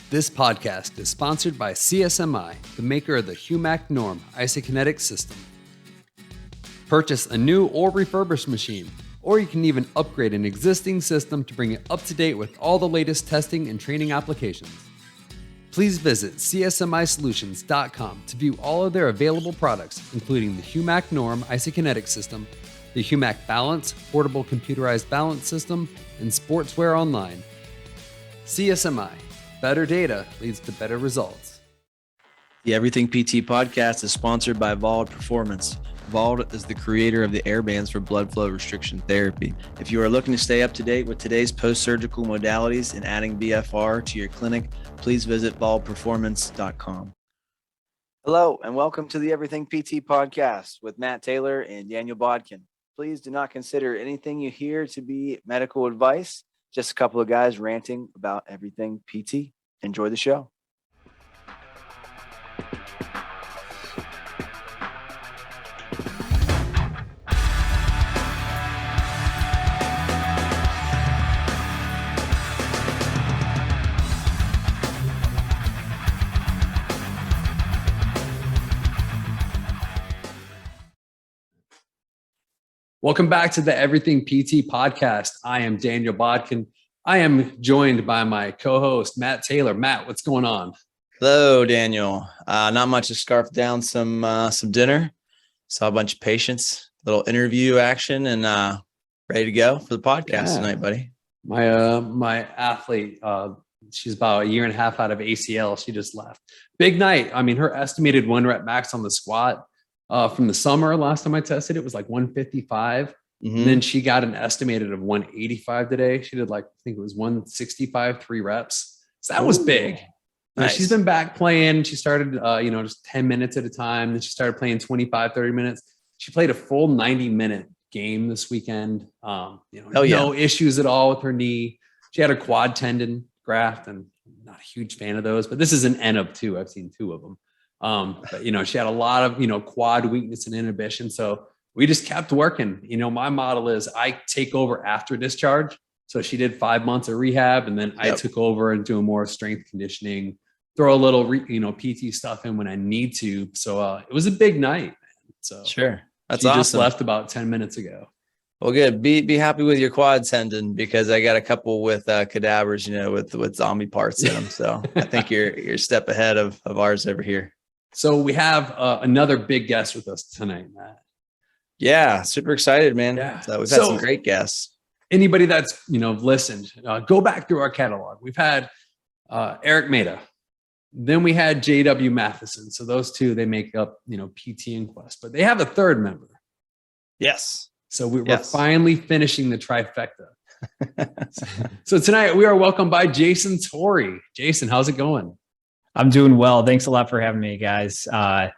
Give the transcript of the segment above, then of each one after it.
This podcast is sponsored by CSMI, the maker of the HUMAC Norm isokinetic system. Purchase a new or refurbished machine, or you can even upgrade an existing system to bring it up to date with all the latest testing and training applications. Please visit csmisolutions.com to view all of their available products, including the HUMAC Norm isokinetic system, the HUMAC Balance portable computerized balance system, and Sportswear Online. CSMI. Better data leads to better results. The Everything PT podcast is sponsored by Vald Performance. Vald is the creator of the airbands for blood flow restriction therapy. If you are looking to stay up to date with today's post-surgical modalities and adding BFR to your clinic, please visit valdperformance.com. Hello, and welcome to the Everything PT podcast with Matt Taylor and Daniel Bodkin. Please do not consider anything you hear to be medical advice. Just a couple of guys ranting about everything PT. Enjoy the show. Welcome back to the Everything PT podcast. I am Daniel Bodkin. I am joined by my co-host, Matt Taylor. Matt, what's going on? Hello, Daniel. Not much. Just scarfed down some dinner. Saw a bunch of patients, little interview action, and ready to go for the podcast tonight, buddy. My athlete, she's about a year and a half out of ACL. She just left. Big night. I mean, her estimated 1 rep max on the squat from the summer, last time I tested, it was like 155. Mm-hmm. And then she got an estimated of 185 today. She did I think it was 165, 3 reps. So that was big. Nice. She's been back playing. She started, just 10 minutes at a time. Then she started playing 25, 30 minutes. She played a full 90-minute game this weekend. No issues at all with her knee. She had a quad tendon graft, and I'm not a huge fan of those, but this is an N of 2. I've seen 2 of them. But she had a lot of, quad weakness and inhibition. So we just kept working. My model is I take over after discharge. So she did 5 months of rehab, and then I took over and do more strength conditioning, throw a little, PT stuff in when I need to. So it was a big night, man. So sure. That's she awesome. Just left about 10 minutes ago. Well, good. Be happy with your quad tendon, because I got a couple with cadavers, with zombie parts in them. So I think you're a step ahead of ours over here. So we have another big guest with us tonight, Matt. Yeah, super excited, man. Yeah. So we've had some great guests. Anybody that's listened, go back through our catalog. We've had Eric Maida, then we had JW Matheson. So those two, they make up PT Inquest, but they have a third member. Yes. So we're finally finishing the trifecta. So tonight we are welcomed by Jason Tuori. Jason, how's it going? I'm doing well. Thanks a lot for having me, guys. I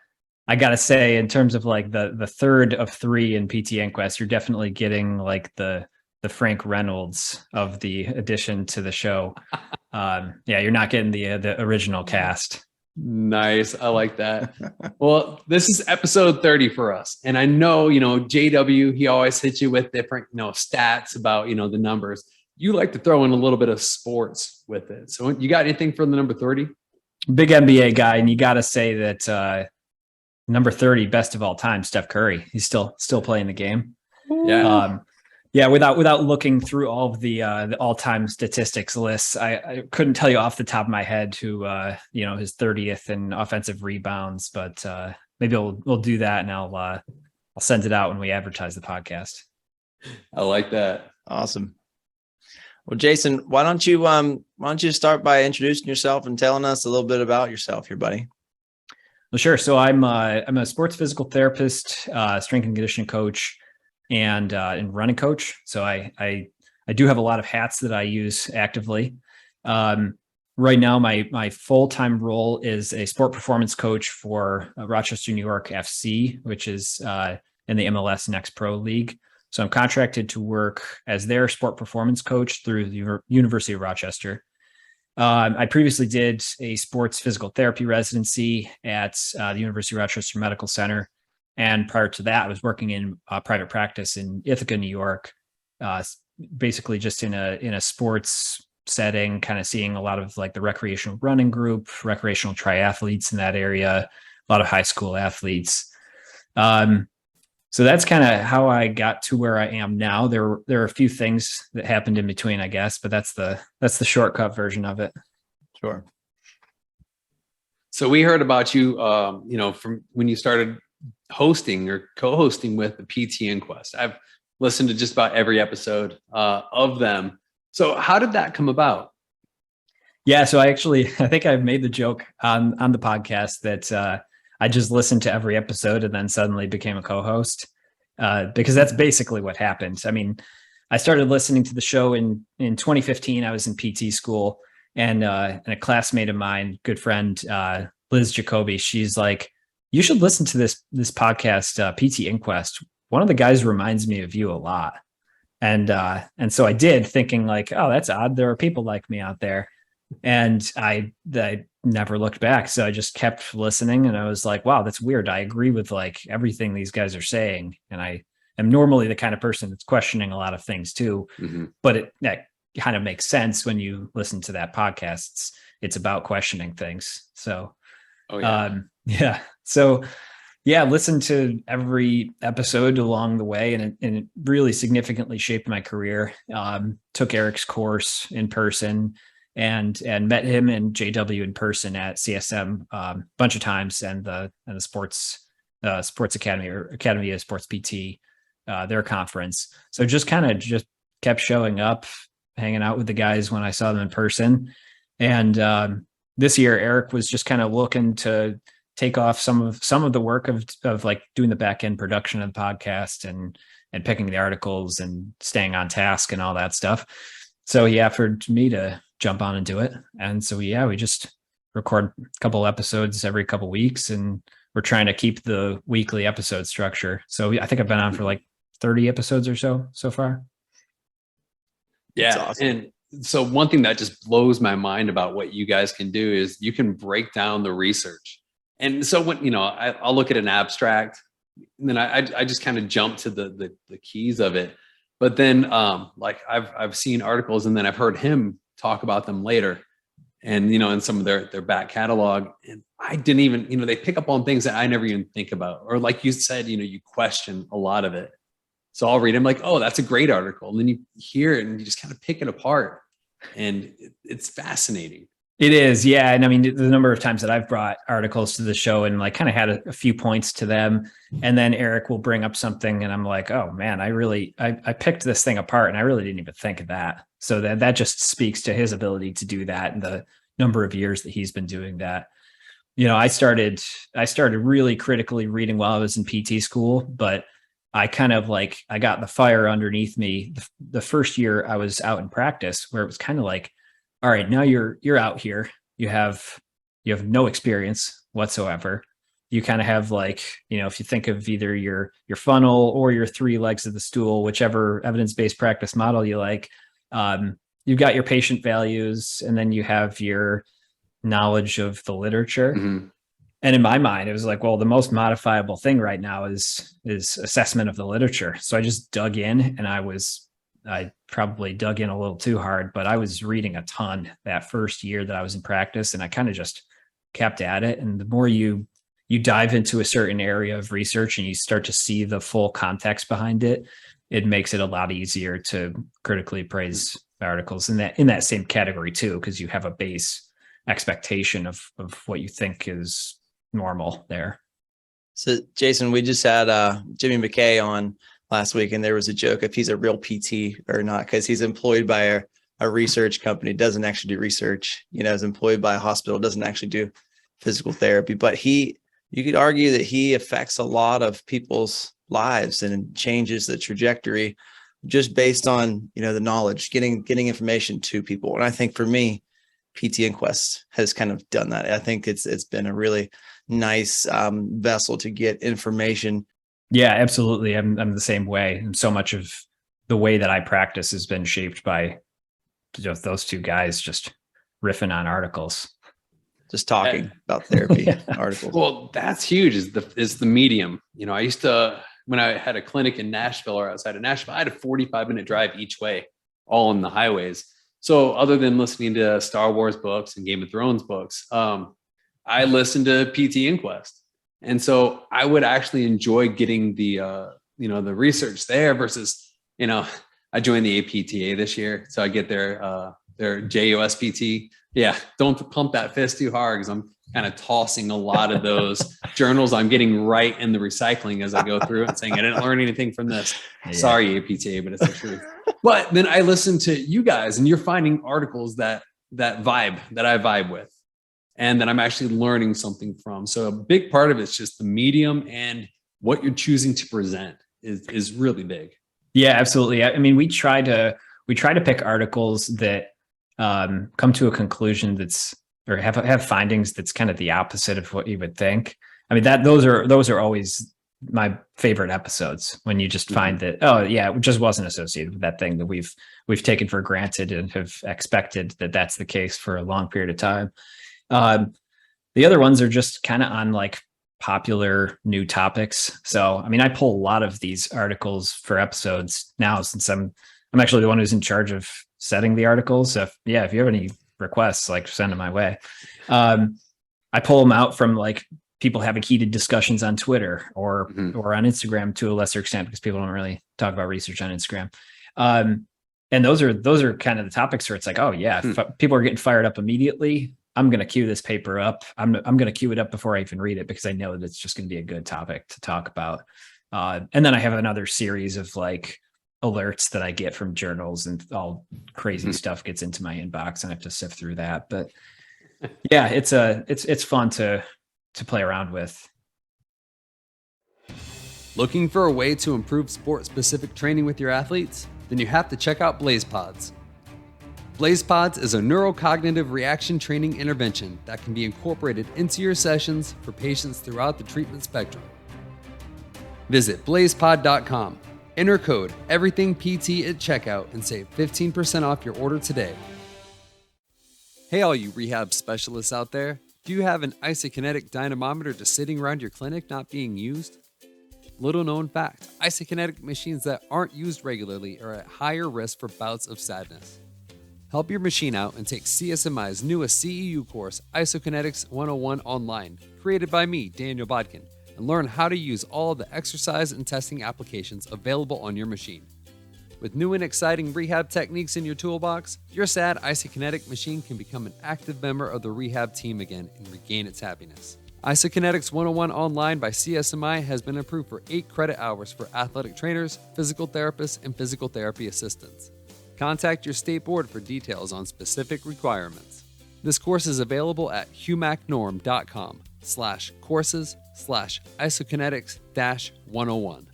got to say, in terms of the third of 3 in PT Inquest, you're definitely getting the Frank Reynolds of the addition to the show. You're not getting the original cast. Nice. I like that. Well, this is episode 30 for us. And I know, JW, he always hits you with different, stats about, the numbers. You like to throw in a little bit of sports with it. So you got anything for the number 30? Big NBA guy, and you got to say that number 30, best of all time, Steph Curry. He's still playing the game. Yeah. Without looking through all of the all-time statistics lists, I couldn't tell you off the top of my head who his 30th in offensive rebounds, but maybe we'll do that, and I'll send it out when we advertise the podcast. I like that. Awesome. Well, Jason, why don't you start by introducing yourself and telling us a little bit about yourself here, buddy? Well, sure. So I'm a sports physical therapist, strength and conditioning coach, and running coach. So I do have a lot of hats that I use actively. Right now, my full-time role is a sport performance coach for Rochester, New York FC, which is in the MLS Next Pro League. So I'm contracted to work as their sport performance coach through the University of Rochester. I previously did a sports physical therapy residency at the University of Rochester Medical Center. And prior to that, I was working in private practice in Ithaca, New York, basically just in a sports setting, kind of seeing a lot of like the recreational running group, recreational triathletes in that area, a lot of high school athletes. So that's kind of how I got to where I am now. There are a few things that happened in between, I guess, but that's the shortcut version of it. Sure. So we heard about you, from when you started hosting or co-hosting with the PT Inquest. I've listened to just about every episode of them. So how did that come about? Yeah, so I think I've made the joke on the podcast that I just listened to every episode and then suddenly became a co-host because that's basically what happened. I mean, I started listening to the show in 2015. I was in PT school, and a classmate of mine, good friend, Liz Jacoby, she's like, "You should listen to this podcast, PT Inquest. One of the guys reminds me of you a lot." And so I did, thinking like, "Oh, that's odd. There are people like me out there." And I never looked back. So I just kept listening, and I was like, wow, that's weird. I agree with like everything these guys are saying. And I am normally the kind of person that's questioning a lot of things too. Mm-hmm. But that kind of makes sense when you listen to that podcast. It's about questioning things. So, So listen to every episode along the way, and it really significantly shaped my career. Took Eric's course in person, and met him and JW in person at CSM a bunch of times, and the sports academy, or Academy of Sports PT, their conference. So just kept showing up, hanging out with the guys when I saw them in person. And this year, Eric was just kind of looking to take off some of the work of like doing the back end production of the podcast and picking the articles and staying on task and all that stuff. So he offered me to jump on and do it. And so, we just record a couple episodes every couple weeks, and we're trying to keep the weekly episode structure. So I think I've been on for like 30 episodes or so far. Yeah. Awesome. And so one thing that just blows my mind about what you guys can do is you can break down the research. And so when, I'll look at an abstract, and then I just kind of jump to the keys of it. But then like I've seen articles, and then I've heard him talk about them later, and in some of their back catalog, and I didn't even they pick up on things that I never even think about, or like you said, you question a lot of it. So I'll read them like, oh, that's a great article, and then you hear it and you just kind of pick it apart, and it's fascinating. It is, yeah. And I mean, the number of times that I've brought articles to the show and like kind of had a few points to them, and then Eric will bring up something, and I'm like, oh man, I picked this thing apart, and I really didn't even think of that. So that just speaks to his ability to do that, and the number of years that he's been doing that. I started really critically reading while I was in PT school, but I kind of like, I got the fire underneath me the first year I was out in practice, where it was kind of like, all right, now you're out here. You have no experience whatsoever. You kind of have like, if you think of either your funnel or your three legs of the stool, whichever evidence-based practice model you like, you've got your patient values, and then you have your knowledge of the literature. Mm-hmm. And in my mind, it was like, well, the most modifiable thing right now is assessment of the literature. So I just dug in, and I probably dug in a little too hard, but I was reading a ton that first year that I was in practice, and I kind of just kept at it. And the more you dive into a certain area of research and you start to see the full context behind it, it makes it a lot easier to critically appraise articles in that same category too, because you have a base expectation of what you think is normal there. So Jason, we just had Jimmy McKay on last week, and there was a joke if he's a real PT or not, because he's employed by a research company, doesn't actually do research, is employed by a hospital, doesn't actually do physical therapy, but you could argue that he affects a lot of people's lives and changes the trajectory just based on, the knowledge, getting information to people. And I think for me, PT Inquest has kind of done that. I think it's been a really nice vessel to get information. Yeah, absolutely. I'm the same way. And so much of the way that I practice has been shaped by just those two guys just riffing on articles. Just talking about therapy articles. Well, that's huge is the medium. I used to, when I had a clinic in Nashville or outside of Nashville, I had a 45-minute drive each way, all on the highways. So other than listening to Star Wars books and Game of Thrones books, I listened to PT Inquest. And so I would actually enjoy getting the research there versus, I joined the APTA this year. So I get their JUSPT. Yeah. Don't pump that fist too hard, because I'm kind of tossing a lot of those journals I'm getting right in the recycling as I go through and saying, I didn't learn anything from this. Yeah. Sorry, APTA, but it's the truth. But then I listen to you guys and you're finding articles that I vibe with, and that I'm actually learning something from. So a big part of it's just the medium and what you're choosing to present is really big. Yeah, absolutely. I mean, we try to pick articles that come to a conclusion or have findings that's kind of the opposite of what you would think. I mean, those are always my favorite episodes, when you just find that, oh yeah, it just wasn't associated with that thing that we've taken for granted and have expected that that's the case for a long period of time. The other ones are just kind of on like popular new topics. So, I mean, I pull a lot of these articles for episodes now, since I'm actually the one who's in charge of setting the articles. So if you have any requests, like, send them my way. I pull them out from like people having heated discussions on Twitter or on Instagram to a lesser extent, because people don't really talk about research on Instagram. And those are kind of the topics where it's like, oh yeah, if people are getting fired up immediately, I'm going to queue this paper up. I'm going to queue it up before I even read it, because I know that it's just going to be a good topic to talk about. And then I have another series of like alerts that I get from journals, and all crazy stuff gets into my inbox, and I have to sift through that. But yeah, it's fun to play around with. Looking for a way to improve sport-specific training with your athletes? Then you have to check out BlazePods. BlazePods is a neurocognitive reaction training intervention that can be incorporated into your sessions for patients throughout the treatment spectrum. Visit blazepod.com, enter code EVERYTHINGPT at checkout, and save 15% off your order today. Hey, all you rehab specialists out there. Do you have an isokinetic dynamometer just sitting around your clinic not being used? Little known fact, isokinetic machines that aren't used regularly are at higher risk for bouts of sadness. Help your machine out and take CSMI's newest CEU course, Isokinetics 101 online, created by me, Daniel Bodkin, and learn how to use all the exercise and testing applications available on your machine. With new and exciting rehab techniques in your toolbox, your sad isokinetic machine can become an active member of the rehab team again and regain its happiness. Isokinetics 101 online by CSMI has been approved for 8 credit hours for athletic trainers, physical therapists, and physical therapy assistants. Contact your state board for details on specific requirements. This course is available at humacnorm.com/courses/isokinetics-101.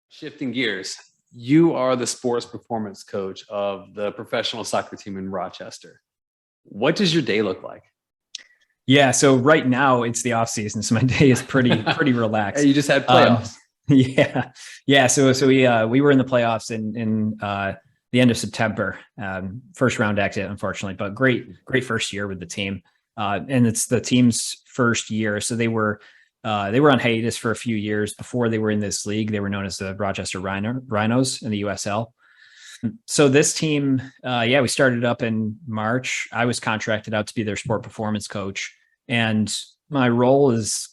Shifting gears, you are the sports performance coach of the professional soccer team in Rochester. What does your day look like? Yeah, so right now it's the off season, so my day is pretty relaxed. Hey, you just had playoffs. Yeah. So we were in the playoffs in the end of September. First round exit, unfortunately, but great first year with the team. And it's the team's first year, so they were on hiatus for a few years before they were in this league. They were known as the Rochester Rhinos in the USL. So this team, we started up in March. I was contracted out to be their sport performance coach, and my role is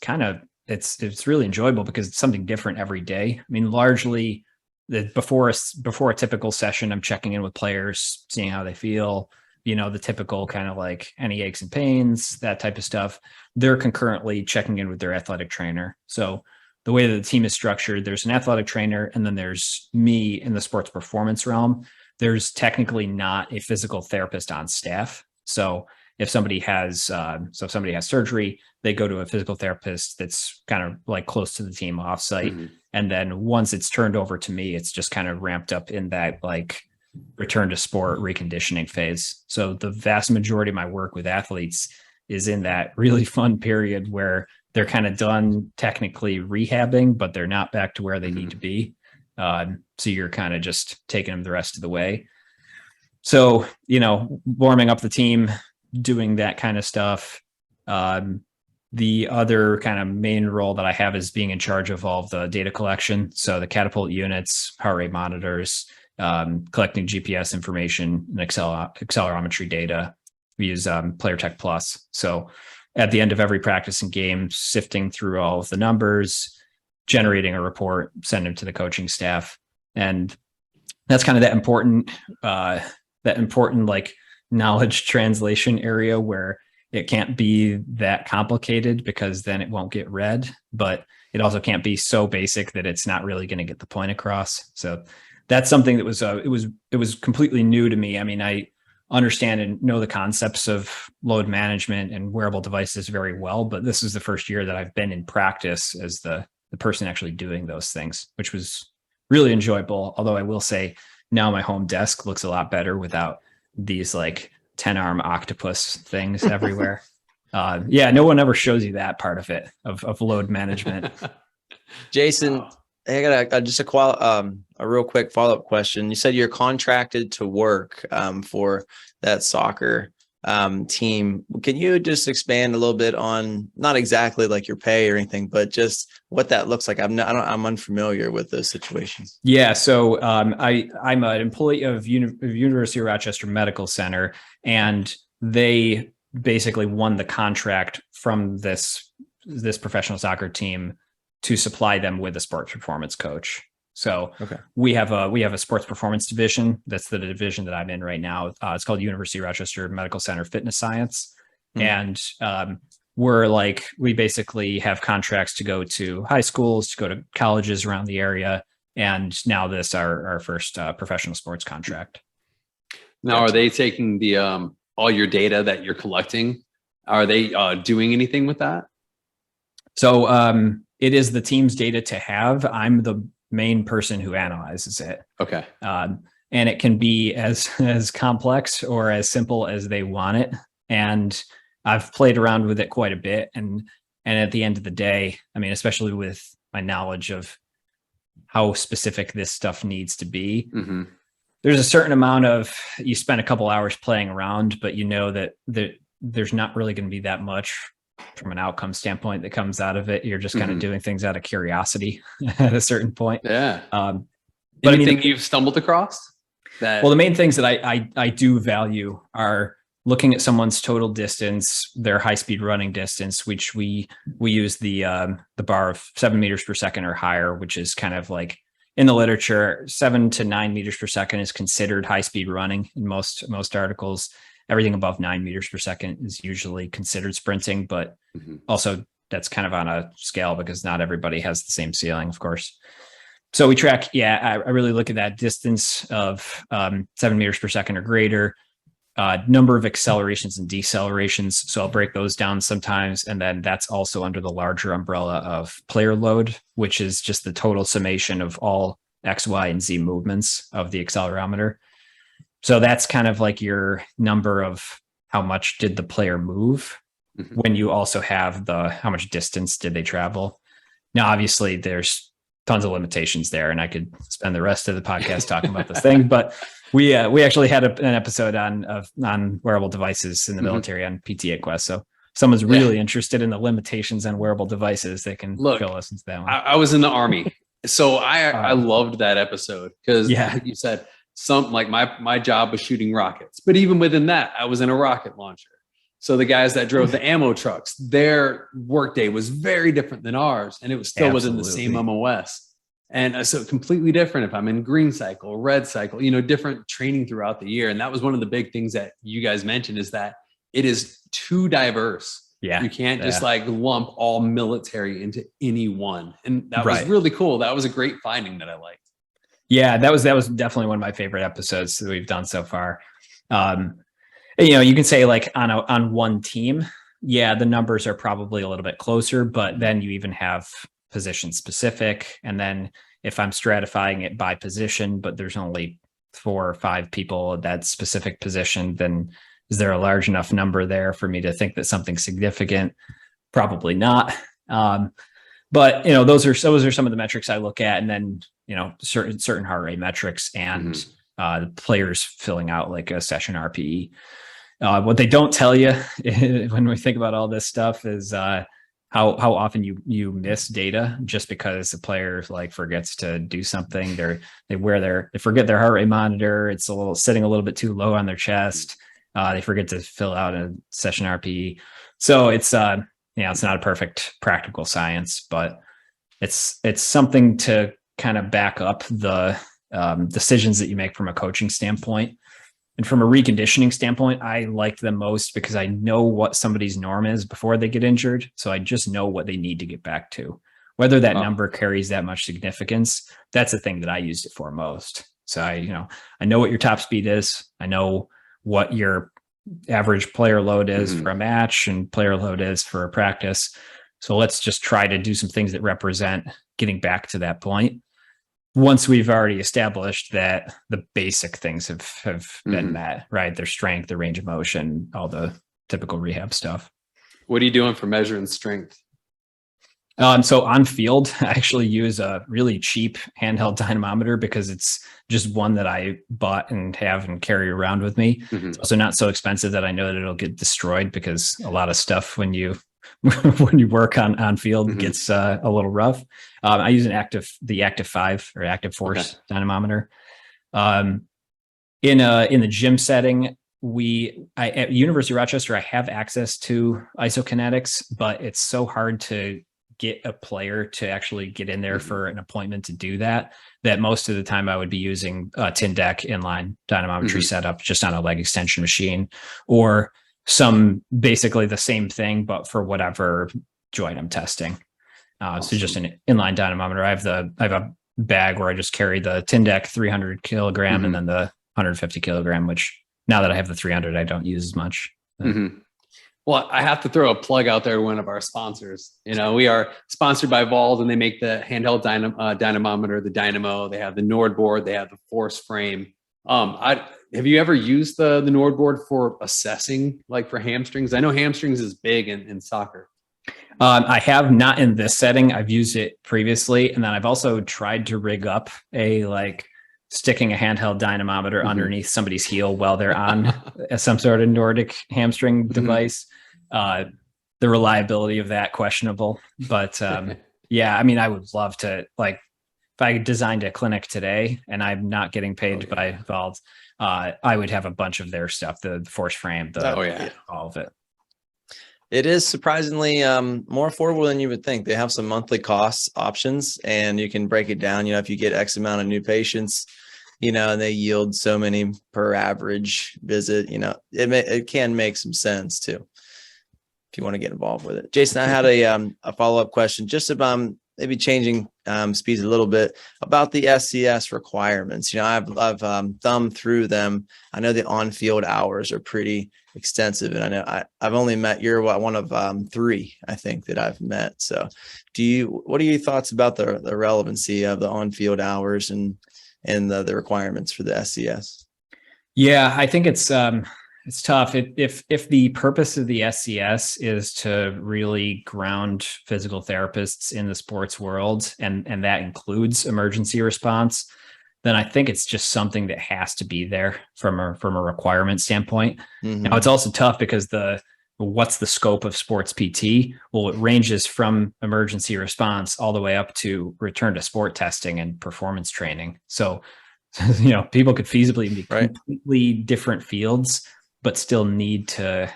it's really enjoyable because it's something different every day. I mean, largely before a typical session, I'm checking in with players, seeing how they feel, the typical kind of like any aches and pains, that type of stuff. They're concurrently checking in with their athletic trainer. So the way that the team is structured, there's an athletic trainer, and then there's me in the sports performance realm. There's technically not a physical therapist on staff. So if somebody has surgery, they go to a physical therapist that's kind of like close to the team offsite. Mm-hmm. And then once it's turned over to me, it's just kind of ramped up in that like return to sport reconditioning phase. So the vast majority of my work with athletes is in that really fun period where they're kind of done technically rehabbing, but they're not back to where they need to be. So you're kind of just taking them the rest of the way. So, warming up the team, doing that kind of stuff. The other kind of main role that I have is being in charge of all of the data collection. So the catapult units, heart rate monitors, collecting GPS information and accelerometry data. We use Player Tech Plus. So at the end of every practice and game, sifting through all of the numbers, generating a report, send them to the coaching staff. And that's kind of that important like knowledge translation area where it can't be that complicated because then it won't get read, but it also can't be so basic that it's not really going to get the point across. So that's something that was, it was completely new to me. I mean, I understand and know the concepts of load management and wearable devices very well, but this is the first year that I've been in practice as the person actually doing those things, which was really enjoyable. Although I will say now my home desk looks a lot better without these like 10-arm octopus things everywhere. No one ever shows you that part of it, of load management. Jason, I got just a real quick follow-up question. You said you're contracted to work for that soccer team. Can you just expand a little bit on, not exactly like your pay or anything, but just what that looks like? I'm unfamiliar with those situations. Yeah. So I'm an employee of University of Rochester Medical Center, and they basically won the contract from this professional soccer team to supply them with a sports performance coach. So we have a sports performance division. That's the division that I'm in right now. It's called University of Rochester Medical Center Fitness Science. And we basically have contracts to go to high schools, to go to colleges around the area. And now this our first professional sports contract. Now, are they taking the all your data that you're collecting? Are they doing anything with that? So it is the team's data to have. I'm the main person who analyzes it. Okay. And it can be as complex or as simple as they want it. And I've played around with it quite a bit. And at the end of the day, I mean, especially with my knowledge of how specific this stuff needs to be, there's a certain amount of, you spend a couple hours playing around, but you know that there's not really going to be that much from an outcome standpoint that comes out of it. You're just kind of doing things out of curiosity at a certain point. Yeah. But anything you've stumbled across? Well, the main things that I do value are looking at someone's total distance, their high speed running distance, which we use the bar of 7 meters per second or higher, which is kind of like in the literature, 7 to 9 meters per second is considered high speed running in most articles. Everything above 9 meters per second is usually considered sprinting, but also that's kind of on a scale because not everybody has the same ceiling, of course. So we track, I really look at that distance of 7 meters per second or greater, number of accelerations and decelerations. So I'll break those down sometimes. And then that's also under the larger umbrella of player load, which is just the total summation of all X, Y, and Z movements of the accelerometer. So that's kind of like your number of how much did the player move when you also have how much distance did they travel. Now, obviously there's tons of limitations there, and I could spend the rest of the podcast talking about this thing, but we actually had an episode on wearable devices in the military on PT Inquest. So if someone's really interested in the limitations on wearable devices, they can go listen to that one. I was in the Army, so I loved that episode because like you said, my job was shooting rockets, but even within that, I was in a rocket launcher. So the guys that drove the ammo trucks, their workday was very different than ours, and it was still within the same MOS. And so completely different if I'm in green cycle, red cycle, different training throughout the year. And that was one of the big things that you guys mentioned, is that it is too diverse. Yeah. You can't just like lump all military into any one. And that was really cool. That was a great finding that I liked. Yeah, that was definitely one of my favorite episodes that we've done so far. You can say like on one team, the numbers are probably a little bit closer, but then you even have position specific. And then if I'm stratifying it by position, but there's only 4 or 5 people at that specific position, then is there a large enough number there for me to think that something's significant? Probably not. But those are some of the metrics I look at, and then certain heart rate metrics and the players filling out like a session RPE. What they don't tell you when we think about all this stuff is how often you miss data just because the player like forgets to do something. They forget their heart rate monitor. It's sitting a little bit too low on their chest. They forget to fill out a session RPE. So it's it's not a perfect practical science, but it's something to kind of back up the decisions that you make from a coaching standpoint. And from a reconditioning standpoint, I like them most because I know what somebody's norm is before they get injured. So I just know what they need to get back to. Whether that number carries that much significance, that's the thing that I used it for most. So I know what your top speed is. I know what your average player load is for a match and player load is for a practice. So let's just try to do some things that represent getting back to that point. Once we've already established that the basic things have been met, right? Their strength, their range of motion, all the typical rehab stuff. What are you doing for measuring strength? So on field, I actually use a really cheap handheld dynamometer because it's just one that I bought and have and carry around with me. It's also not so expensive that I know that it'll get destroyed, because a lot of stuff when you work on field gets a little rough. I use the Active 5 or Active Force dynamometer. In the gym setting, at University of Rochester, I have access to isokinetics, but it's so hard to get a player to actually get in there for an appointment to do that most of the time I would be using a Tyndek inline dynamometry setup just on a leg extension machine, or some basically the same thing, but for whatever joint I'm testing. So just an inline dynamometer. I have a bag where I just carry the Tyndek 300 kilogram and then the 150 kilogram, which now that I have the 300, I don't use as much. Well, I have to throw a plug out there to one of our sponsors. We are sponsored by Vald, and they make the handheld dynamometer, the DynaMo. They have the NordBord. They have the ForceFrame. Have you ever used the NordBord for assessing, like for hamstrings? I know hamstrings is big in soccer. I have not in this setting. I've used it previously. And then I've also tried to rig up sticking a handheld dynamometer underneath somebody's heel while they're on some sort of Nordic hamstring device. The reliability of that questionable, but yeah, I mean, I would love to, like, if I designed a clinic today and I'm not getting paid by Vald, I would have a bunch of their stuff, the ForceFrame, all of it. It is surprisingly more affordable than you would think. They have some monthly cost options, and you can break it down. If you get X amount of new patients, and they yield so many per average visit, it can make some sense too, if you want to get involved with it. Jason, I had a follow-up question just about maybe changing speeds a little bit about the SCS requirements. I've thumbed through them. I know the on-field hours are pretty extensive, and I know I've only met, you're one of 3, I think, that I've met. So what are your thoughts about the relevancy of the on-field hours and the requirements for the SCS? Yeah, I think it's tough. If the purpose of the SCS is to really ground physical therapists in the sports world, and that includes emergency response, then I think it's just something that has to be there from a requirement standpoint. Now, it's also tough because what's the scope of sports PT? Well, it ranges from emergency response all the way up to return to sport testing and performance training. So, people could feasibly be completely different fields, but still need to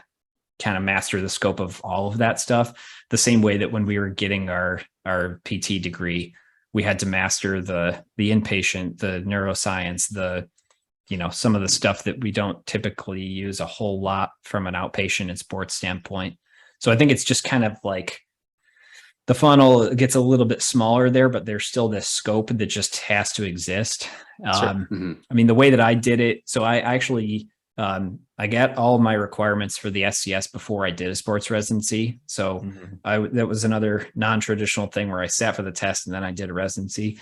kind of master the scope of all of that stuff. The same way that when we were getting our PT degree, we had to master the inpatient, the neuroscience, some of the stuff that we don't typically use a whole lot from an outpatient and sports standpoint. So I think it's just kind of like the funnel gets a little bit smaller there, but there's still this scope that just has to exist. Sure. I mean, the way that I did it, so I actually, I got all my requirements for the SCS before I did a sports residency. So that was another non-traditional thing where I sat for the test and then I did a residency.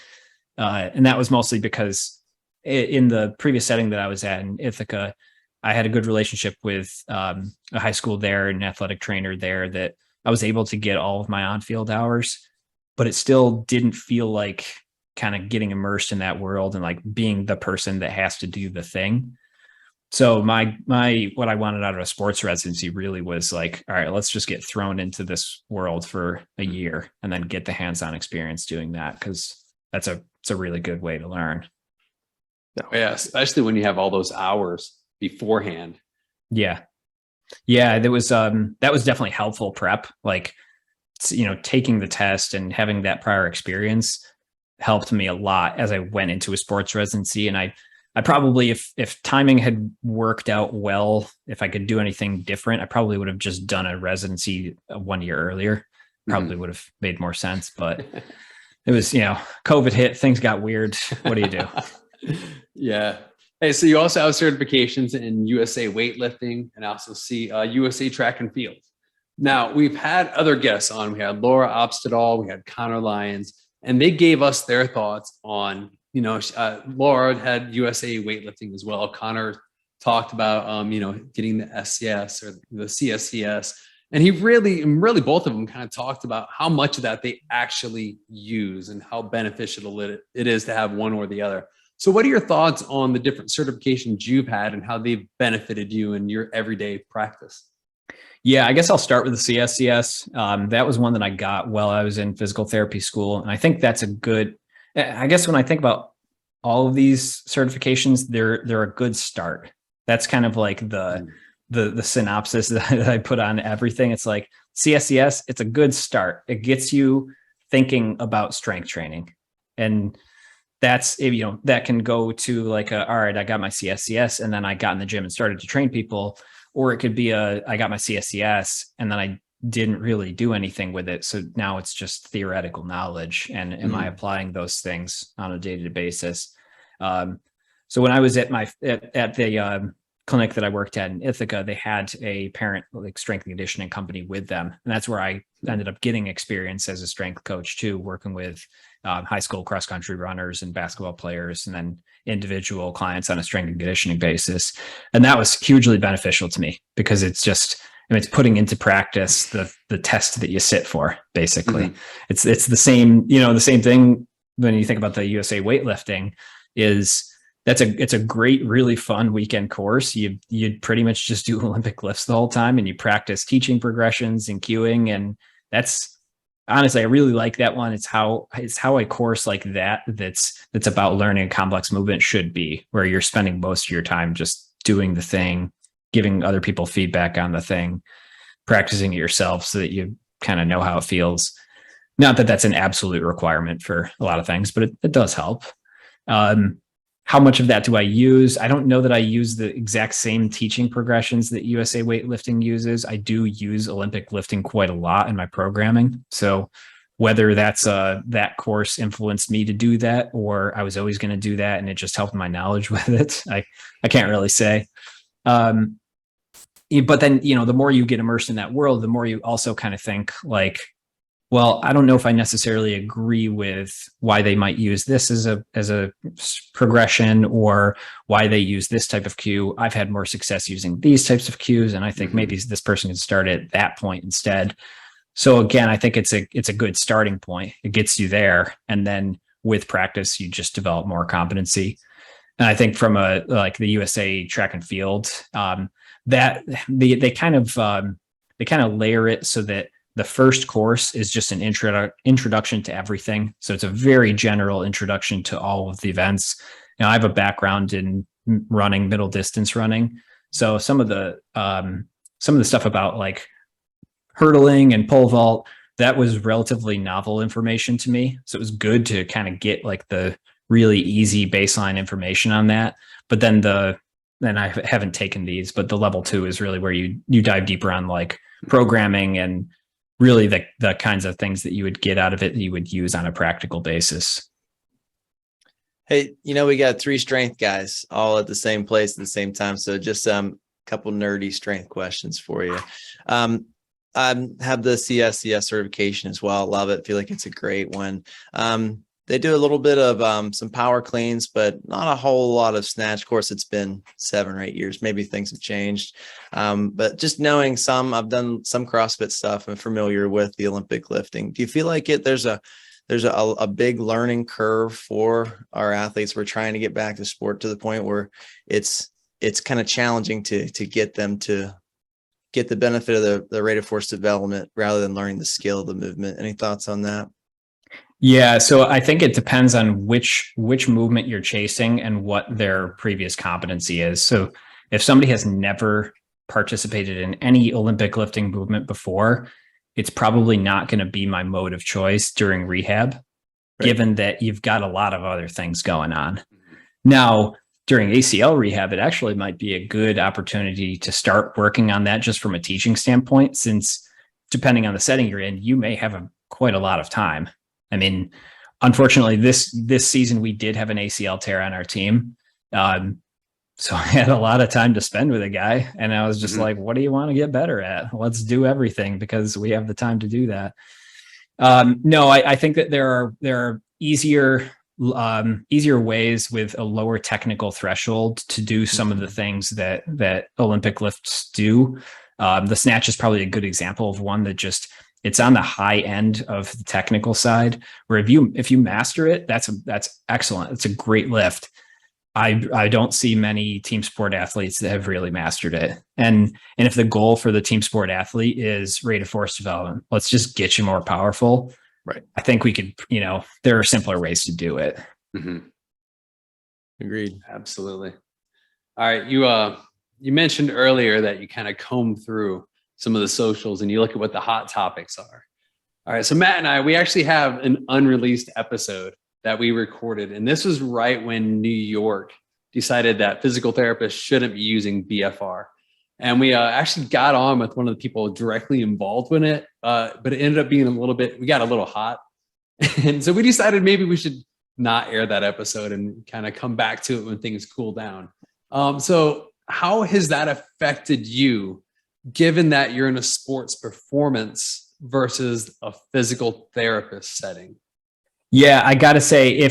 And that was mostly because in the previous setting that I was at in Ithaca, I had a good relationship with a high school there and an athletic trainer there that I was able to get all of my on-field hours, but it still didn't feel like kind of getting immersed in that world and like being the person that has to do the thing. So what I wanted out of a sports residency really was like, all right, let's just get thrown into this world for a year and then get the hands-on experience doing that, because it's a really good way to learn. Yeah, especially when you have all those hours beforehand. Yeah, that was definitely helpful prep. Like, taking the test and having that prior experience helped me a lot as I went into a sports residency. And I probably, if timing had worked out well, if I could do anything different, I probably would have just done a residency 1 year earlier. Probably would have made more sense, but it was, COVID hit, things got weird. What do you do? Yeah. Hey, so you also have certifications in USA weightlifting and also see USA track and field. Now, we've had other guests on. We had Laura Obstadal, we had Connor Lyons, and they gave us their thoughts on, Laura had USA weightlifting as well. Connor talked about, getting the SCS or the CSCS. And he really both of them kind of talked about how much of that they actually use and how beneficial it is to have one or the other. So what are your thoughts on the different certifications you've had and how they've benefited you in your everyday practice? Yeah, I guess I'll start with the CSCS. That was one that I got while I was in physical therapy school. And I think that's I guess when I think about all of these certifications, they're a good start. That's kind of like the synopsis that I put on everything. It's like CSCS, it's a good start. It gets you thinking about strength training. And that's, that can go to like all right, I got my CSCS and then I got in the gym and started to train people. Or it could be I got my CSCS and then I didn't really do anything with it. So now it's just theoretical knowledge. And am I applying those things on a day-to-day basis? So when I was at the clinic that I worked at in Ithaca, they had a parent like strength and conditioning company with them. And that's where I ended up getting experience as a strength coach too, working with high school cross country runners and basketball players, and then individual clients on a strength and conditioning basis. And that was hugely beneficial to me because it's just, it's putting into practice the test that you sit for, basically. It's the same, the same thing when you think about the USA weightlifting is it's a great, really fun weekend course. You pretty much just do Olympic lifts the whole time and you practice teaching progressions and cueing. And that's honestly, I really like that one. It's how a course like that's about learning complex movement should be, where you're spending most of your time just doing the thing, giving other people feedback on the thing, practicing it yourself so that you kind of know how it feels. Not that that's an absolute requirement for a lot of things, but it does help. How much of that do I use? I don't know that I use the exact same teaching progressions that USA weightlifting uses. I do use Olympic lifting quite a lot in my programming. So whether that's that course influenced me to do that, or I was always going to do that and it just helped my knowledge with it, I can't really say. But then, the more you get immersed in that world, the more you also kind of think like, well, I don't know if I necessarily agree with why they might use this as a progression, or why they use this type of cue. I've had more success using these types of cues, and I think maybe this person can start at that point instead. So again, I think it's a good starting point. It gets you there, and then with practice, you just develop more competency. And I think from the USA track and field, that they kind of layer it so that the first course is just an introduction to everything. So it's a very general introduction to all of the events. Now, I have a background in running, middle distance running. So some of the stuff about like hurdling and pole vault, that was relatively novel information to me. So it was good to kind of get like the really easy baseline information on that. But then I haven't taken these, but the level 2 is really where you dive deeper on like programming and really the kinds of things that you would get out of it that you would use on a practical basis. Hey, we got 3 strength guys all at the same place at the same time. So just a couple nerdy strength questions for you. I have the CSCS certification as well. Love it. Feel like it's a great one. They do a little bit of some power cleans, but not a whole lot of snatch. Of course, it's been 7 or 8 years. Maybe things have changed. But just knowing I've done some CrossFit stuff and familiar with the Olympic lifting. Do you feel like there's a big learning curve for our athletes? We're trying to get back to sport to the point where it's it's kind of challenging to get them to get the benefit of the rate of force development rather than learning the skill of the movement. Any thoughts on that? Yeah, so I think it depends on which movement you're chasing and what their previous competency is. So if somebody has never participated in any Olympic lifting movement before, it's probably not going to be my mode of choice during rehab, given that you've got a lot of other things going on. Now, during ACL rehab, it actually might be a good opportunity to start working on that just from a teaching standpoint, since depending on the setting you're in, you may have quite a lot of time. I mean, unfortunately, this season we did have an ACL tear on our team. So I had a lot of time to spend with a guy, and I was just like, what do you want to get better at? Let's do everything because we have the time to do that. No, I think that there are easier ways with a lower technical threshold to do some of the things that Olympic lifts do. The snatch is probably a good example of one that just, it's on the high end of the technical side, where if you master it, that's excellent. It's a great lift. I don't see many team sport athletes that have really mastered it. And if the goal for the team sport athlete is rate of force development, let's just get you more powerful. Right. I think we could, there are simpler ways to do it. Agreed. Absolutely. All right. You mentioned earlier that you kind of comb through some of the socials and you look at what the hot topics are. All right. So Matt and we actually have an unreleased episode that we recorded. And this was right when New York decided that physical therapists shouldn't be using BFR. And we actually got on with one of the people directly involved in it. But it ended up being we got a little hot. And so we decided maybe we should not air that episode and kind of come back to it when things cool down. So how has that affected you, given that you're in a sports performance versus a physical therapist setting? Yeah, I got to say,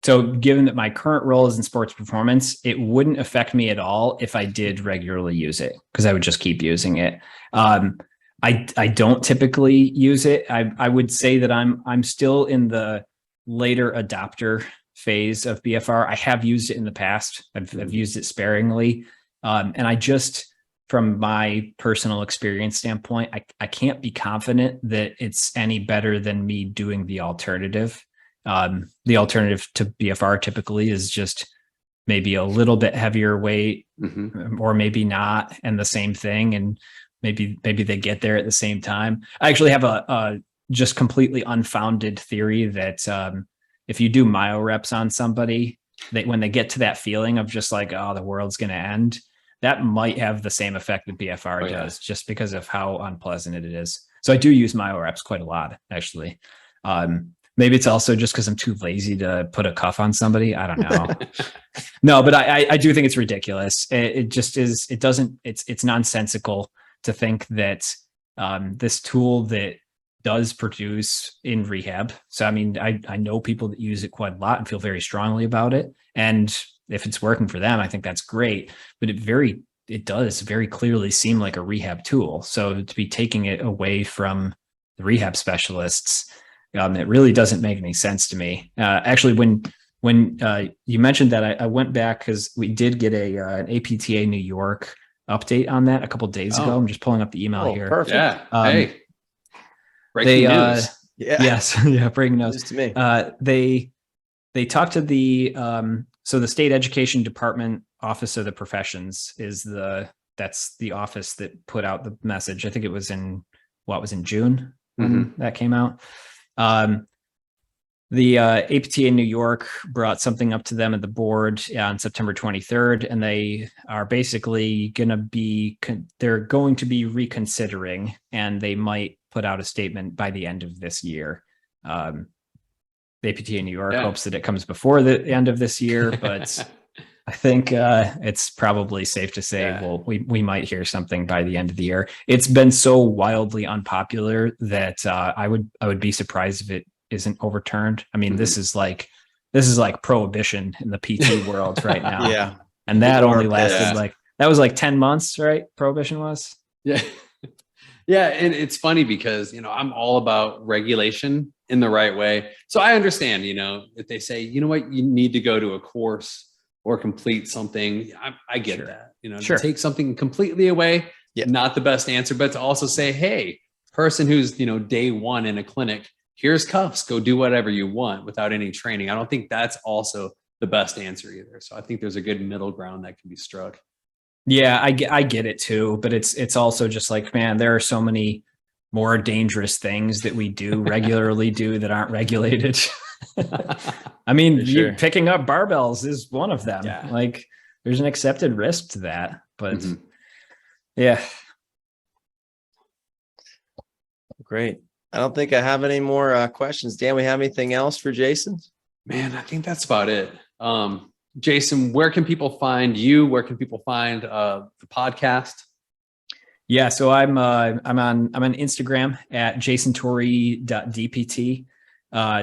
so given that my current role is in sports performance, it wouldn't affect me at all if I did regularly use it, because I would just keep using it. I don't typically use it. I would say that I'm still in the later adopter phase of BFR. I have used it in the past. I've used it sparingly. And I just, from my personal experience standpoint, I can't be confident that it's any better than me doing the alternative. The alternative to BFR typically is just maybe a little bit heavier weight, or maybe not, and the same thing. And maybe they get there at the same time. I actually have a just completely unfounded theory that if you do myo reps on somebody, that when they get to that feeling of just like, oh, the world's going to end, that might have the same effect that BFR does, just because of how unpleasant it is. So I do use myo reps quite a lot, actually. Maybe it's also just because I'm too lazy to put a cuff on somebody. I don't know. No, but I do think it's ridiculous. It just is. It's nonsensical to think that this tool that does produce in rehab. So, I mean, I know people that use it quite a lot and feel very strongly about it. And if it's working for them, I think that's great. But it does very clearly seem like a rehab tool. So to be taking it away from the rehab specialists, it really doesn't make any sense to me. Actually, when you mentioned that, I went back because we did get an APTA New York update on that a couple of days ago. I'm just pulling up the email here. Perfect. Yeah. Hey. Breaking news. Yes. Yeah. Breaking news to me. They talked to the so the State Education Department Office of the Professions that's the office that put out the message. I think it was in June when that came out. The APTA in New York brought something up to them at the board on September 23rd, and they are basically going to be reconsidering, and they might put out a statement by the end of this year. The APTA in New York hopes that it comes before the end of this year, but I think it's probably safe to say, we might hear something by the end of the year. It's been so wildly unpopular that I would be surprised if it isn't overturned. I mean, this is like prohibition in the PT world right now. Yeah. And that only lasted that was like 10 months, right? Prohibition was. Yeah. Yeah. And it's funny because, I'm all about regulation in the right way. So I understand, if they say, you know what, you need to go to a course or complete something. I get Sure. that, Sure. to take something completely away, Yeah. not the best answer, but to also say, hey, person who's, day one in a clinic, here's cuffs, go do whatever you want without any training. I don't think that's also the best answer either. So I think there's a good middle ground that can be struck. Yeah, I get it too, but it's also just like, man, there are so many more dangerous things that we do regularly that aren't regulated. I mean, Sure. picking up barbells is one of them. Yeah. Like there's an accepted risk to that, but Mhm. yeah. Great. I don't think I have any more questions. Dan, we have anything else for Jason? Man, I think that's about it. Jason, where can people find you? Where can people find the podcast? Yeah, so I'm on Instagram at jasontuori.dpt,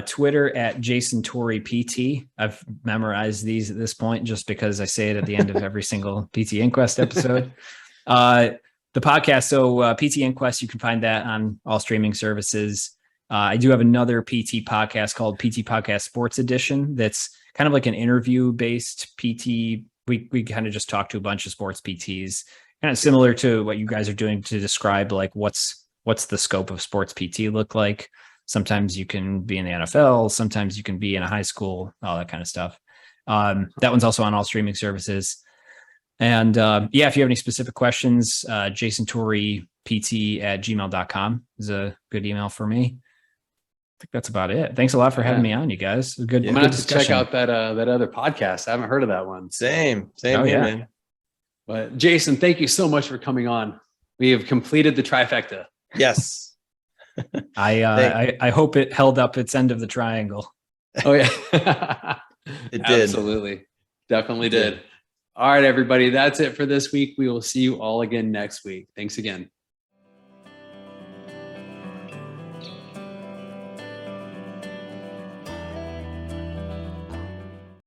Twitter at jasontuoript. I've memorized these at this point just because I say it at the end of every single PT Inquest episode. The podcast, so PT Inquest, you can find that on all streaming services. I do have another PT podcast called PT Podcast Sports Edition. That's kind of like an interview-based PT. We kind of just talk to a bunch of sports PTs, kind of similar to what you guys are doing to describe like what's the scope of sports PT look like. Sometimes you can be in the NFL, sometimes you can be in a high school, all that kind of stuff. That one's also on all streaming services. And if you have any specific questions, jasontuoript@gmail.com is a good email for me. I think that's about it. Thanks a lot for having me on, you guys. Good. I'm gonna have to check out that other podcast. I haven't heard of that one. Same Oh, here, yeah. man. But Jason, thank you so much for coming on. We have completed the trifecta. Yes. I hope it held up its end of the triangle. Oh yeah, It did. Absolutely, definitely did. All right, everybody, that's it for this week. We will see you all again next week. Thanks again.